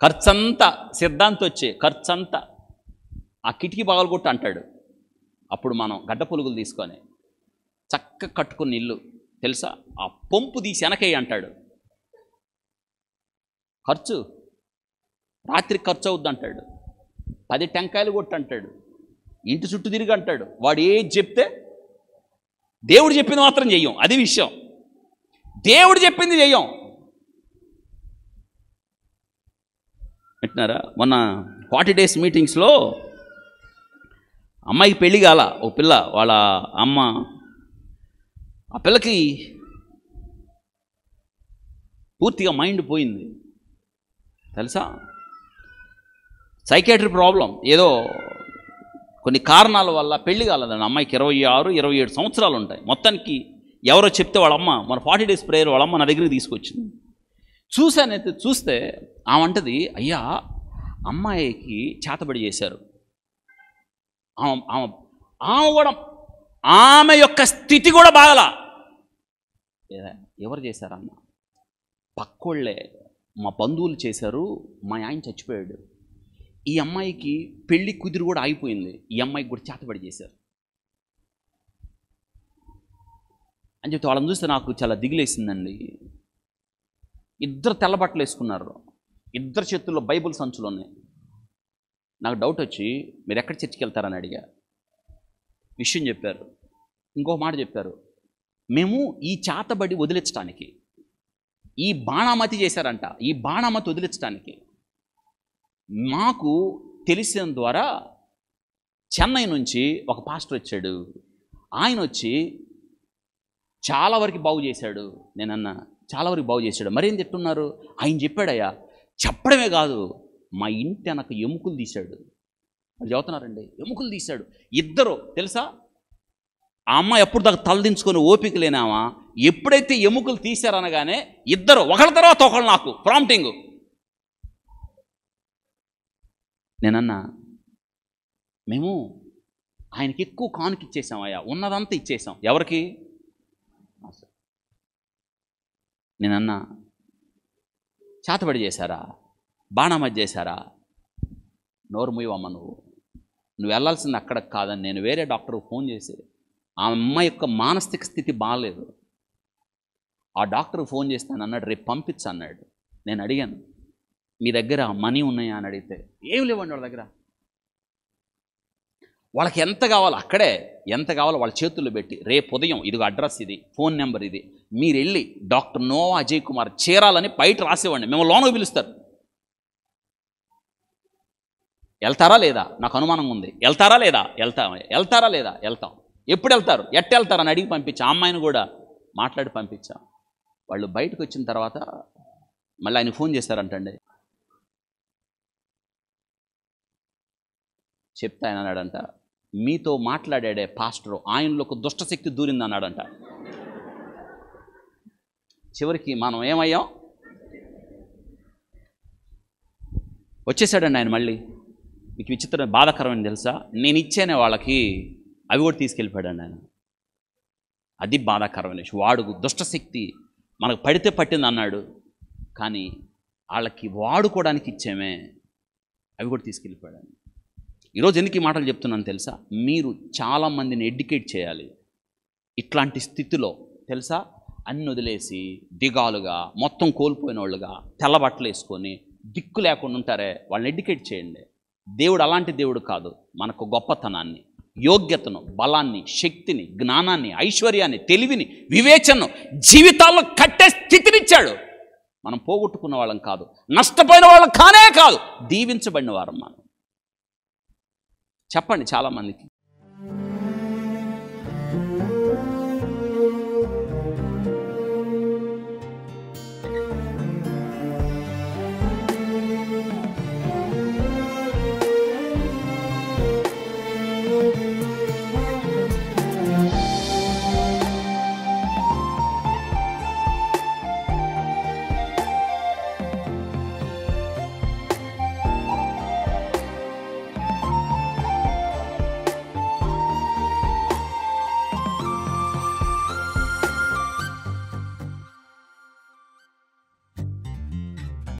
ఖర్చంతా సిద్ధాంతి వచ్చే ఖర్చంతా ఆ కిటికీ పగలగొట్టు అంటాడు. అప్పుడు మనం గడ్డ పులుగులు తీసుకొని చక్క కట్టుకున్న ఇల్లు తెలుసా, ఆ పొంపు తీసి వెనకయ్యి అంటాడు. ఖర్చు రాత్రి ఖర్చు అవుద్ది అంటాడు. 10 టెంకాయలు కొట్టు అంటాడు. ఇంటి చుట్టూ తిరిగి అంటాడు. వాడు ఏది చెప్తే దేవుడు చెప్పింది మాత్రం చెయ్యం. అది విషయం. దేవుడు చెప్పింది చెయ్యం. పెట్టినారా మొన్న 40 days మీటింగ్స్లో అమ్మాయికి పెళ్ళి కాల. ఓ పిల్ల వాళ్ళ అమ్మ, ఆ పిల్లకి పూర్తిగా మైండ్ పోయింది తెలుసా. సైకాట్రీ ప్రాబ్లం, ఏదో కొన్ని కారణాల వల్ల పెళ్లి కాలేదండి. అమ్మాయికి 26, 27 సంవత్సరాలు ఉంటాయి. మొత్తానికి ఎవరో చెప్తే వాళ్ళమ్మ మన 40 days ప్రేయర్ వాళ్ళమ్మ నా దగ్గరికి తీసుకొచ్చింది. చూశానైతే చూస్తే ఆమంటది, అయ్యా అమ్మాయికి చేతబడి చేశారు. ఆమె కూడా ఆమె యొక్క స్థితి కూడా బాగలా. ఎవరు చేశారన్న? పక్కోళ్ళే, మా బంధువులు చేశారు. మా ఆయన చచ్చిపోయాడు. ఈ అమ్మాయికి పెళ్లి కుదిరి కూడా ఆగిపోయింది. ఈ అమ్మాయికి కూడా చేతబడి చేశారు అని చెప్తే వాళ్ళని చూస్తే నాకు చాలా దిగులేసిందండి. ఇద్దరు తెల్లబట్టలు వేసుకున్నారు. ఇద్దరు చేతుల్లో బైబిల్ సంచులు ఉన్నాయి. నాకు డౌట్ వచ్చి, మీరు ఎక్కడ చర్చికి వెళ్తారని అడిగా. విషయం చెప్పారు. ఇంకో మాట చెప్పారు, మేము ఈ చేతబడి వదిలించడానికి ఈ బాణామతి చేశారంట. ఈ బాణామతి వదిలించడానికి మాకు తెలిసిన ద్వారా చెన్నై నుంచి ఒక పాస్టర్ వచ్చాడు. ఆయన వచ్చి చాలా వరకు బాగు చేశాడు. నేనన్నా చాలా వరకు బాగు చేశాడు. మరేం చెప్తున్నారు? ఆయన చెప్పాడయ్యా. చెప్పడమే కాదు, మా ఇంటి వెనక ఎముకలు తీశాడు. అది చదువుతున్నారండి, ఎముకలు తీశాడు. ఇద్దరు తెలుసా, ఆ అమ్మాయి ఎప్పుడు దాకా తలదించుకొని ఓపిక లేనామా, ఎప్పుడైతే ఎముకలు తీశారనగానే ఇద్దరు ఒకళ్ళ తర్వాత ఒకళ్ళు నాకు ప్రాంప్టింగ్. నేనన్నా, మేము ఆయనకి ఎక్కువ కానుక ఇచ్చేసాం అయ్యా, ఉన్నదంతా ఇచ్చేసాం. ఎవరికి? నేనన్నా, చేతబడి చేశారా, బాణామతి చేశారా? నోరు మూయవమ్మ, నువ్వు వెళ్ళాల్సింది అక్కడికి కాదని నేను వేరే డాక్టర్కి ఫోన్ చేసి, ఆ అమ్మాయి యొక్క మానసిక స్థితి బాగాలేదు. ఆ డాక్టర్కి ఫోన్ చేస్తాను అన్నాడు, రేపు పంపించు అన్నాడు. నేను అడిగాను, మీ దగ్గర మనీ ఉన్నాయా అని అడిగితే, ఏం లేవండి వాళ్ళ దగ్గర. వాళ్ళకి ఎంత కావాలో అక్కడే ఎంత కావాలో వాళ్ళ చేతుల్లో పెట్టి, రేపు ఉదయం ఇదిగో అడ్రస్ ఇది, ఫోన్ నెంబర్ ఇది, మీరు వెళ్ళి డాక్టర్ నోవా అజయ్ కుమార్ చేరాలని బయట రాసేవాడిని. మేము లోనకు పిలుస్తారు. వెళ్తారా లేదా? నాకు అనుమానంగా ఉంది. వెళ్తారా లేదా? వెళ్తారా లేదా? వెళ్తాం. ఎప్పుడు వెళ్తారు, ఎట్ట వెళ్తారని అడిగి పంపించాం. అమ్మాయిని కూడా మాట్లాడి పంపించాం. వాళ్ళు బయటకు వచ్చిన తర్వాత మళ్ళీ ఆయన ఫోన్ చేశారంటండి. చెప్తే ఆయన అన్నాడంట, మీతో మాట్లాడాడే పాస్టరు ఆయనలో ఒక దుష్టశక్తి దూరింది అన్నాడంట. చివరికి మనం ఏమయ్యాం? వచ్చేసాడండి ఆయన మళ్ళీ. మీకు విచిత్రమైన బాధాకరమైన తెలుసా, నేను ఇచ్చానే వాళ్ళకి, అవి కూడా తీసుకెళ్ళిపోయాడండి ఆయన. అది బాధాకరమైన విషయం. వాడు దుష్టశక్తి మనకు పడితే పట్టింది అన్నాడు, కానీ వాళ్ళకి వాడుకోవడానికి ఇచ్చామే, అవి కూడా తీసుకెళ్ళిపోయాడు. ఈరోజు ఎందుకు ఈ మాటలు చెప్తున్నాను తెలుసా? మీరు చాలామందిని ఎడ్యుకేట్ చేయాలి. ఇట్లాంటి స్థితిలో తెలుసా, అన్ని వదిలేసి దిగాలుగా మొత్తం కోల్పోయిన వాళ్ళుగా తెల్లబట్టలు వేసుకొని దిక్కు లేకుండా ఉంటారే, వాళ్ళని ఎడ్యుకేట్ చేయండి. దేవుడు అలాంటి దేవుడు కాదు. మనకు గొప్పతనాన్ని, యోగ్యతను, బలాన్ని, శక్తిని, జ్ఞానాన్ని, ఐశ్వర్యాన్ని, తెలివిని, వివేచనను జీవితాల్లో కట్టే స్థితినిచ్చాడు. మనం పోగొట్టుకున్న వాళ్ళం కాదు, నష్టపోయిన వాళ్ళం కానే కాదు, దీవించబడిన వారం మనం. చెప్పండి చాలామందికి.